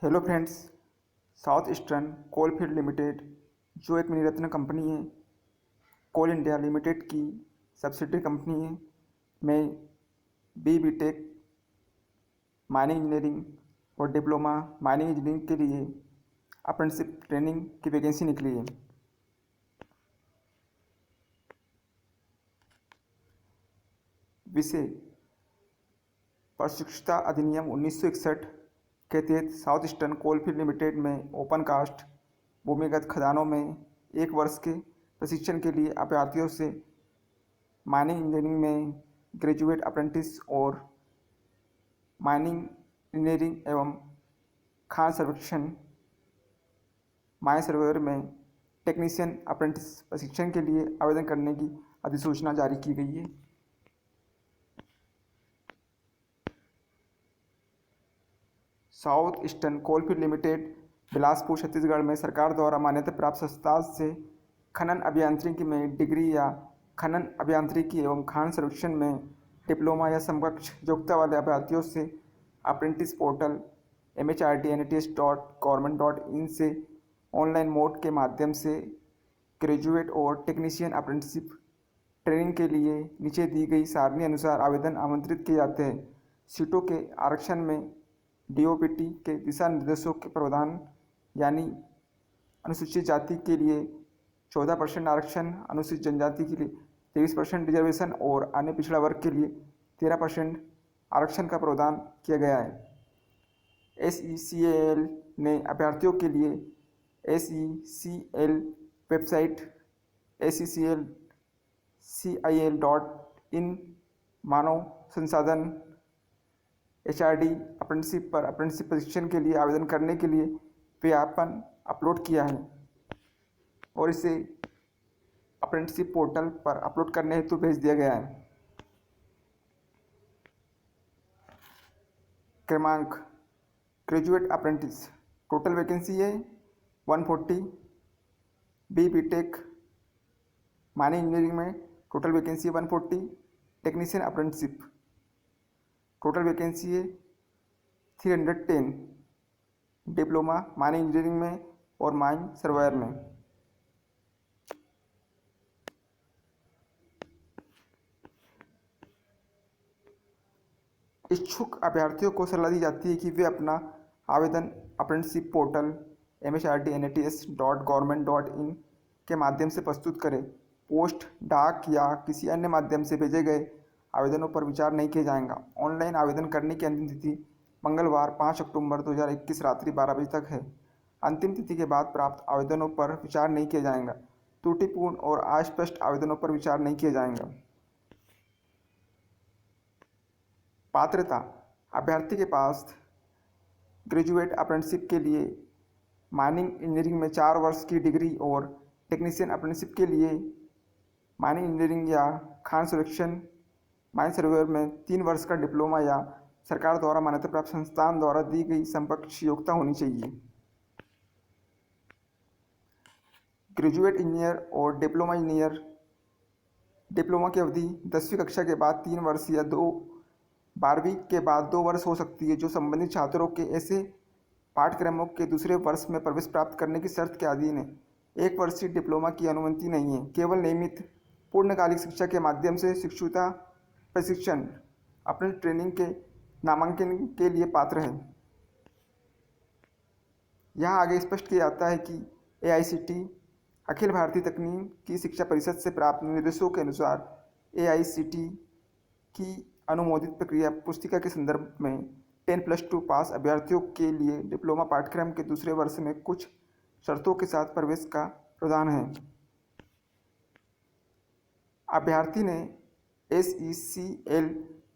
Hello friends. South eastern coalfield limited जो एक Miniratna company है, कोल इंडिया लिमिटेड की सब्सिडरी कंपनी है, में बी टेक माइनिंग इंजीनियरिंग और डिप्लोमा माइनिंग इंजीनियरिंग के लिए अप्रेंटिसशिप ट्रेनिंग की वैकेंसी निकली है। विषय प्रशिक्षुता अधिनियम 1961 के तहत साउथ ईस्टर्न कोलफील्ड लिमिटेड में ओपन कास्ट भूमिगत खदानों में 1 वर्ष के प्रशिक्षण के लिए अभ्यर्थियों से माइनिंग इंजीनियरिंग में ग्रेजुएट अप्रेंटिस और माइनिंग इंजीनियरिंग एवं खान सर्वेक्षण माइन सर्वेयर में टेक्नीशियन अप्रेंटिस प्रशिक्षण के लिए आवेदन करने की अधिसूचना जारी की गई है। South eastern coalfield limited Bilaspur Chhattisgarh में सरकार द्वारा मान्यता प्राप्त संस्था से खनन अभियांत्रिकी में डिग्री या खनन अभियांत्रिकी एवं खान सर्वेक्षण में डिप्लोमा या समकक्ष योग्यता वाले अभ्यर्थियों से अप्रेंटिस पोर्टल mhrd.nats.government.in से ऑनलाइन मोड के माध्यम से ग्रेजुएट और टेक्नीशियन अप्रेंटिसशिप ट्रेनिंग के लिए नीचे दी गई सारणी अनुसार आवेदन आमंत्रित किए जाते हैं। सीटों के आरक्षण में डीओपीटी के दिशा निर्देशों के प्रावधान यानी अनुसूचित जाति के लिए 14% आरक्षण, अनुसूचित जनजाति के लिए 23% रिजर्वेशन और अन्य पिछड़ा वर्ग के लिए 13% आरक्षण का प्रावधान किया गया है। SECL ने अभ्यर्थियों के लिए SECL वेबसाइट SECL.CIL.in मानव संसाधन HRD अप्रेंटिसशिप पर अप्रेंटिसशिप प्रशिक्षण के लिए आवेदन करने के लिए विज्ञापन अपलोड किया है और इसे अप्रेंटिसशिप पोर्टल पर अपलोड करने हेतु भेज दिया गया है। क्रमांक ग्रेजुएट अप्रेंटिस टोटल वैकेंसी है 140। बी.टेक माइनिंग इंजीनियरिंग में टोटल वैकेंसी है 140। टेक्नीशियन अप्रेंटिसशिप टोटल वैकेंसी है 310। डिप्लोमा माइनिंग इंजीनियरिंग में और माइन सर्वेयर में। इच्छुक अभ्यर्थियों को सलाह दी जाती है कि वे अपना आवेदन अप्रेंटिसशिप पोर्टल mhrd.nats.government.in के माध्यम से प्रस्तुत करें। पोस्ट, डाक या किसी अन्य माध्यम से भेजे गए आवेदनों पर विचार नहीं किया जाएगा। ऑनलाइन आवेदन करने की अंतिम तिथि मंगलवार 5 अक्टूबर 2021 रात्रि 12 बजे तक है। अंतिम तिथि के बाद प्राप्त आवेदनों पर विचार नहीं किया जाएगा। त्रुटिपूर्ण और अस्पष्ट आवेदनों पर विचार नहीं किया जाएगा। पात्रता: अभ्यर्थी के पास ग्रेजुएट अप्रेंटिसशिप के लिए माइनिंग इंजीनियरिंग में 4 वर्ष की डिग्री और टेक्नीशियन अप्रेंटिसशिप के लिए माइनिंग इंजीनियरिंग या खान सर्वेक्षण माइन सर्वेयर में 3 वर्ष का डिप्लोमा या सरकार द्वारा मान्यता प्राप्त संस्थान द्वारा दी गई समकक्ष योग्यता होनी चाहिए। ग्रेजुएट इंजीनियर और डिप्लोमा इंजीनियर डिप्लोमा की अवधि 10वीं कक्षा के बाद 3 वर्ष या 12वीं के बाद 2 वर्ष हो सकती है, जो संबंधित छात्रों के ऐसे पाठ्यक्रमों के दूसरे वर्ष में प्रवेश प्राप्त करने की शर्त के अधीन है। 1 वर्षीय डिप्लोमा की अनुमति नहीं है। केवल नियमित पूर्णकालिक शिक्षा के माध्यम से शिक्षुता प्रशिक्षण अपने ट्रेनिंग के नामांकन के लिए पात्र है। यहाँ आगे स्पष्ट किया जाता है कि AICTE अखिल भारतीय तकनीकी शिक्षा परिषद से प्राप्त निर्देशों के अनुसार AICTE की अनुमोदित प्रक्रिया पुस्तिका के संदर्भ में 10+2 पास अभ्यर्थियों के लिए डिप्लोमा पाठ्यक्रम के दूसरे वर्ष में कुछ शर्तों के साथ प्रवेश का प्रावधान है। अभ्यर्थी ने SECL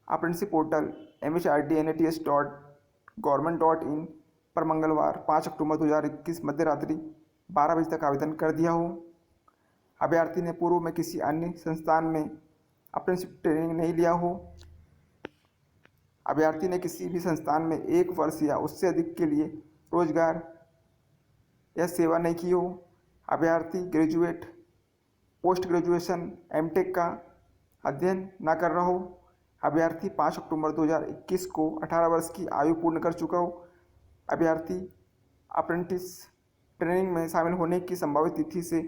अप्रेंटिसशिप पोर्टल mhrd.nats.government.in पर मंगलवार 5 अक्टूबर 2021 मध्य रात्रि 12 बजे तक आवेदन कर दिया हो। अभ्यर्थी ने पूर्व में किसी अन्य संस्थान में अप्रेंटिसशिप ट्रेनिंग नहीं लिया हो। अभ्यर्थी ने किसी भी संस्थान में 1 वर्ष या उससे अधिक के लिए रोजगार या सेवा नहीं की हो। अभ्यर्थी ग्रेजुएट, पोस्ट ग्रेजुएशन, MTech का अध्ययन न कर रहा हो। अभ्यर्थी 5 अक्टूबर 2021 को 18 वर्ष की आयु पूर्ण कर चुका हो। अभ्यर्थी अप्रेंटिस ट्रेनिंग में शामिल होने की संभावित तिथि से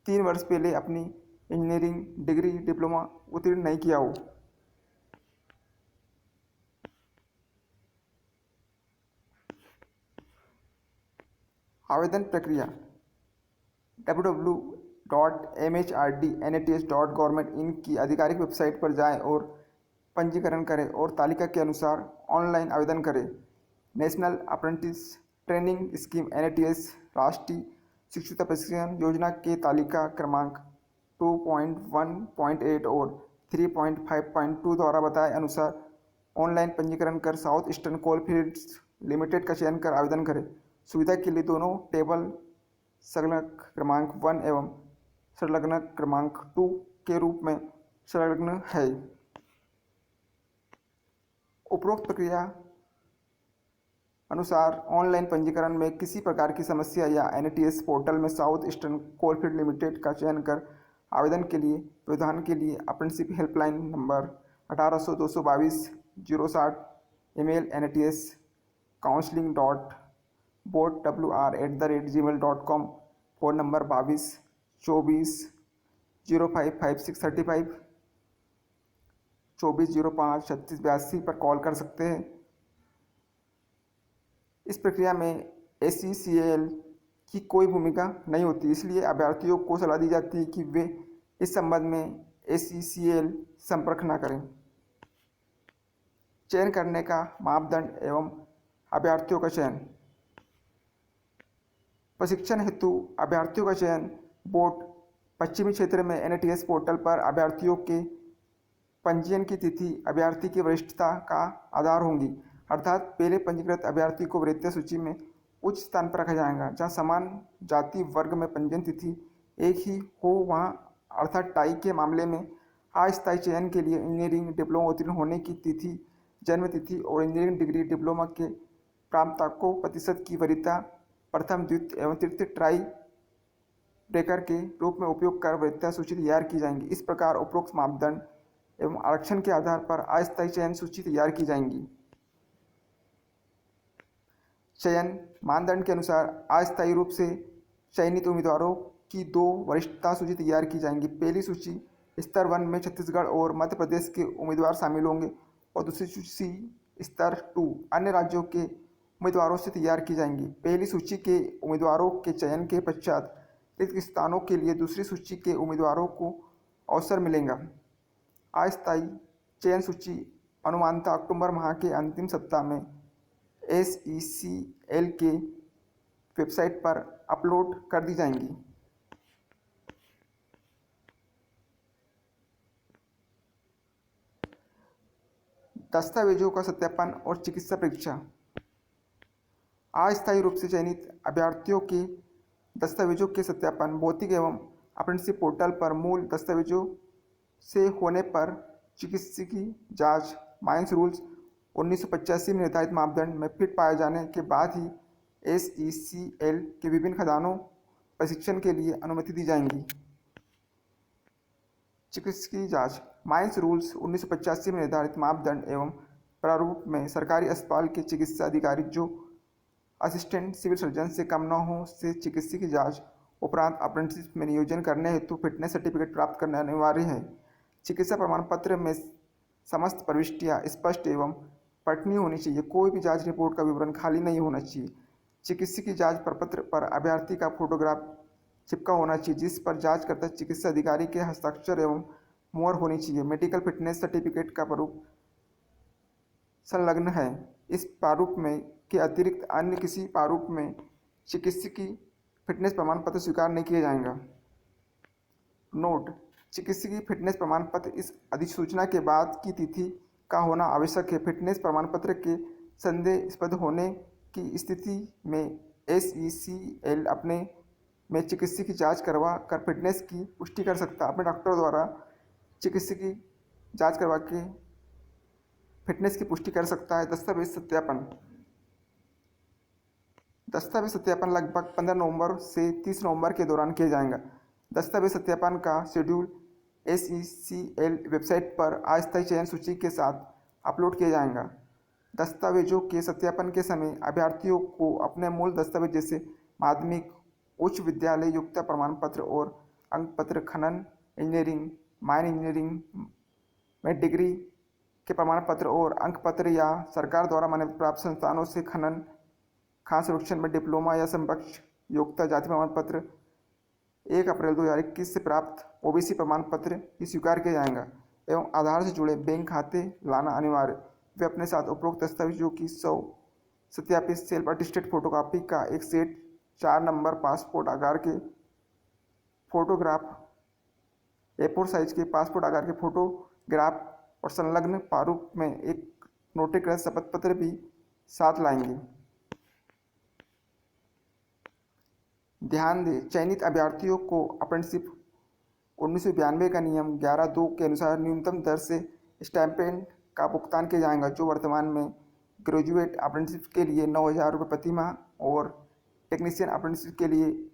3 वर्ष पहले अपनी इंजीनियरिंग डिग्री डिप्लोमा उत्तीर्ण नहीं किया हो। आवेदन प्रक्रिया www.mhrdnats.government.in की आधिकारिक वेबसाइट पर जाएं और पंजीकरण करें और तालिका के अनुसार ऑनलाइन आवेदन करें। National apprentice training scheme NATS राष्ट्रीय शिक्षुता प्रशिक्षण योजना के तालिका क्रमांक 2.1.8 और 3.5.2 द्वारा बताए अनुसार ऑनलाइन पंजीकरण कर साउथ ईस्टर्न कोलफील्ड्स लिमिटेड का चयन कर आवेदन करें। सुविधा के लिए दोनों टेबल संलग्न क्रमांक 1 एवं संलग्न क्रमांक 2 के रूप में संलग्न है। उपरोक्त प्रक्रिया अनुसार ऑनलाइन पंजीकरण में किसी प्रकार की समस्या या NATS पोर्टल में साउथ ईस्टर्न कोलफील्ड लिमिटेड का चयन कर आवेदन के लिए व्यवधान के लिए apprenticeship helpline number 1800-222-060, email natscounseling.boardwr@gmail.com, phone number 22-24-055635, 24-05-3682 पर कॉल कर सकते हैं। इस प्रक्रिया में ACCAL की कोई भूमिका नहीं होती, इसलिए अभ्यर्थियों को सलाह दी जाती है कि वे इस संबंध में ACCAL संपर्क न करें। चयन करने का मापदंड एवं अभ्यर्थियों का चयन। प्रशिक्षण हेतु अभ्यर्थियों का चयन बोर्ड पश्चिमी क्षेत्र में NATS पोर्टल पर अभ्यर्थियों के पंजीयन की तिथि अभ्यर्थी की वरिष्ठता का आधार होंगी, अर्थात पहले पंजीकृत अभ्यर्थी को वरीयता सूची में उच्च स्थान पर रखा जाएगा। जहां समान जाति वर्ग में पंजीयन तिथि एक ही हो वहां, अर्थात टाई के मामले में अस्थायी चयन के लिए इंजीनियरिंग डिप्लोमा उत्तीर्ण होने की तिथि, जन्म तिथि और इंजीनियरिंग डिग्री डिप्लोमा के प्राप्तांकों प्रतिशत की वरीयता प्रथम, द्वितीय एवं तृतीय ट्राई ब्रेकर के रूप में उपयोग कर वरीयता सूची तैयार की जाएंगी। इस प्रकार उपरोक्त मापदंड एवं आरक्षण के आधार पर अस्थायी चयन सूची तैयार की जाएंगी। चयन मानदंड के अनुसार अस्थायी रूप से चयनित उम्मीदवारों की 2 वरिष्ठता सूची तैयार की जाएंगी। पहली सूची स्तर 1 में छत्तीसगढ़ और मध्य प्रदेश के उम्मीदवार शामिल होंगे और दूसरी सूची स्तर 2 अन्य राज्यों के उम्मीदवारों से तैयार की जाएंगी। पहली सूची के उम्मीदवारों के चयन के पश्चात रिक्त स्थानों के लिए दूसरी सूची के उम्मीदवारों को अवसर मिलेगा। अस्थायी चयन सूची अनुमानतः अक्टूबर माह के अंतिम सप्ताह में SECL के वेबसाइट पर अपलोड कर दी जाएंगी। दस्तावेजों का सत्यापन और चिकित्सा परीक्षा। अस्थायी रूप से चयनित अभ्यर्थियों के दस्तावेजों के सत्यापन भौतिक एवं अप्रेंटिसशिप पोर्टल पर मूल दस्तावेजों से होने पर चिकित्सकीय जांच माइंस रूल्स 1985 में निर्धारित मापदंड में फिट पाए जाने के बाद ही SECL के विभिन्न खदानों प्रशिक्षण के लिए अनुमति दी जाएगी। चिकित्सकीय जांच माइंस रूल्स 1985 में निर्धारित मापदंड एवं प्रारूप में सरकारी अस्पताल के चिकित्सा अधिकारी जो असिस्टेंट सिविल सर्जन से कम न हो से चिकित्सकीय जांच उपरांत अप्रेंटिसशिप में नियोजन करने हेतु फिटनेस सर्टिफिकेट प्राप्त करना अनिवार्य है। चिकित्सा प्रमाण पत्र में समस्त प्रविष्टियां स्पष्ट एवं पठनीय होनी चाहिए। कोई भी जांच रिपोर्ट का विवरण खाली नहीं होना चाहिए। चिकित्सकीय जांच प्रपत्र पर अभ्यर्थी का फोटोग्राफ चिपका होना चाहिए, जिस पर जांचकर्ता चिकित्सा अधिकारी के हस्ताक्षर एवं मुहर होनी चाहिए। मेडिकल फिटनेस सर्टिफिकेट का प्रारूप संलग्न है। इस प्रारूप में के अतिरिक्त अन्य किसी प्रारूप में चिकित्सकीय फिटनेस प्रमाण पत्र स्वीकार नहीं किया जाएगा। नोट: चिकित्सकीय फिटनेस प्रमाण पत्र इस अधिसूचना के बाद की तिथि का होना आवश्यक है। फिटनेस प्रमाण पत्र के संदेहास्पद होने की स्थिति में SECL अपने में चिकित्सकीय जांच करवा कर फिटनेस की पुष्टि कर सकता है। अपने डॉक्टर द्वारा चिकित्सकीय जांच करवा के फिटनेस की पुष्टि कर सकता है। दस्तावेज सत्यापन। दस्तावेज सत्यापन लगभग 15 नवंबर से 30 नवंबर के दौरान किया जाएगा। दस्तावेज सत्यापन का शेड्यूल SECL वेबसाइट पर अस्थायी चयन सूची के साथ अपलोड किया जाएगा। दस्तावेजों के सत्यापन के समय अभ्यर्थियों को अपने मूल दस्तावेज जैसे माध्यमिक, उच्च विद्यालय योग्यता प्रमाण पत्र और अंक पत्र, खनन इंजीनियरिंग, माइन इंजीनियरिंग में डिग्री के प्रमाण पत्र और अंक पत्र या सरकार द्वारा मान्यता प्राप्त संस्थानों से खनन खान संरक्षण में डिप्लोमा या समकक्ष योग्यता जाति प्रमाण पत्र 1 अप्रैल 2021 से प्राप्त ओबीसी प्रमाण पत्र ही स्वीकार किया जाएगा एवं आधार से जुड़े बैंक खाते लाना अनिवार्य। वे अपने साथ उपरोक्त दस्तावेजों की 100 सत्यापित सेल्फ अटेस्टेड फोटोकॉपी का एक सेट, 4 नंबर पासपोर्ट आकार के फोटोग्राफ, A4 साइज के पासपोर्ट आकार के फोटोग्राफ और संलग्न प्रारूप में एक नोटरीकृत शपथ पत्र भी साथ लाएंगे। ध्यान दें, चयनित अभ्यर्थियों को अप्रेंटिसशिप 1992 का नियम 11(2) के अनुसार न्यूनतम दर से स्टाइपेंड का भुगतान किया जाएगा, जो वर्तमान में ग्रेजुएट अप्रेंटिसशिप के लिए 9,000 रुपये प्रति माह और टेक्नीशियन अप्रेंटिसशिप के लिए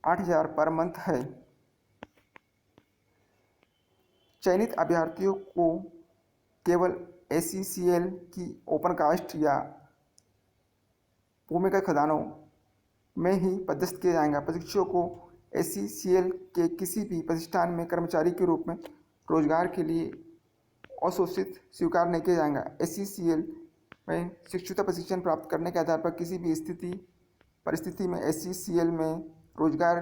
8,000 पर मंथ है। चयनित अभ्यर्थियों को केवल SCCL की ओपन कास्ट या भूमिगत खदानों में ही पदस्थ किया जाएगा। प्रशिक्षुओं को SCCL के किसी भी प्रतिष्ठान में कर्मचारी के रूप में रोजगार के लिए अवशोषित स्वीकार नहीं किया जाएगा। SCCL में शिक्षुता प्रशिक्षण प्राप्त करने के आधार पर किसी भी परिस्थिति में SCCL में रोजगार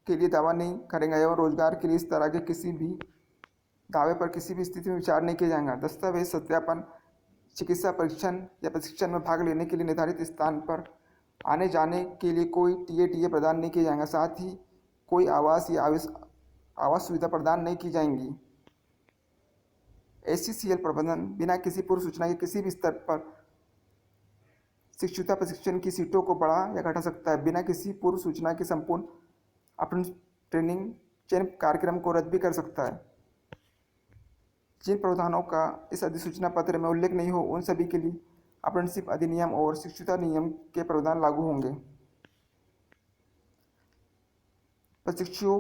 के लिए दावा नहीं करेंगे एवं रोजगार के लिए इस तरह के किसी भी दावे पर किसी भी स्थिति में विचार नहीं किया जाएगा। दस्तावेज सत्यापन, चिकित्सा परीक्षण या प्रशिक्षण में भाग लेने के लिए निर्धारित स्थान पर आने जाने के लिए कोई TA प्रदान नहीं किया जाएगा। साथ ही कोई आवास या आवास सुविधा प्रदान नहीं की जाएंगी। SCCL प्रबंधन बिना किसी पूर्व सूचना के किसी भी स्तर पर शिक्षुता प्रशिक्षण की सीटों को बढ़ा या घटा सकता है। बिना किसी पूर्व सूचना के संपूर्ण अपनी ट्रेनिंग चयन कार्यक्रम को रद्द भी कर सकता है। जिन प्रावधानों का इस अधिसूचना पत्र में उल्लेख नहीं हो, उन सभी के लिए अप्रेंटिसशिप अधिनियम और शिक्षुता नियम के प्रावधान लागू होंगे। प्रशिक्षुओं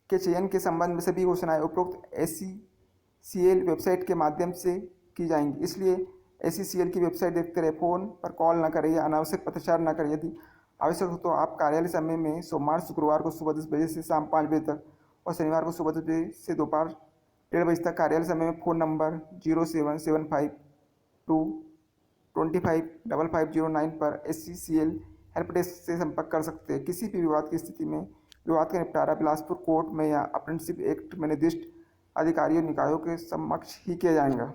के चयन के संबंध में सभी घोषणाएं उपरोक्त SCCL वेबसाइट के माध्यम से की जाएंगी, इसलिए SCCL की वेबसाइट देखते रहे। फोन पर कॉल न करें या अनावश्यक पत्राचार न करें। यदि आवश्यक हो तो आप कार्यालय समय में सोमवार शुक्रवार को सुबह 10 बजे से शाम 5 बजे तक और शनिवार को सुबह 10 बजे से दोपहर 1:30 बजे तक कार्यालय समय में फ़ोन नंबर 0775-225-5509 पर SCCL हेल्प डेस्क से संपर्क कर सकते हैं। किसी भी विवाद की स्थिति में विवाद का निपटारा बिलासपुर कोर्ट में या अप्रेंटिसशिप एक्ट में निर्दिष्ट अधिकारियों निकायों के समक्ष ही किया जाएगा।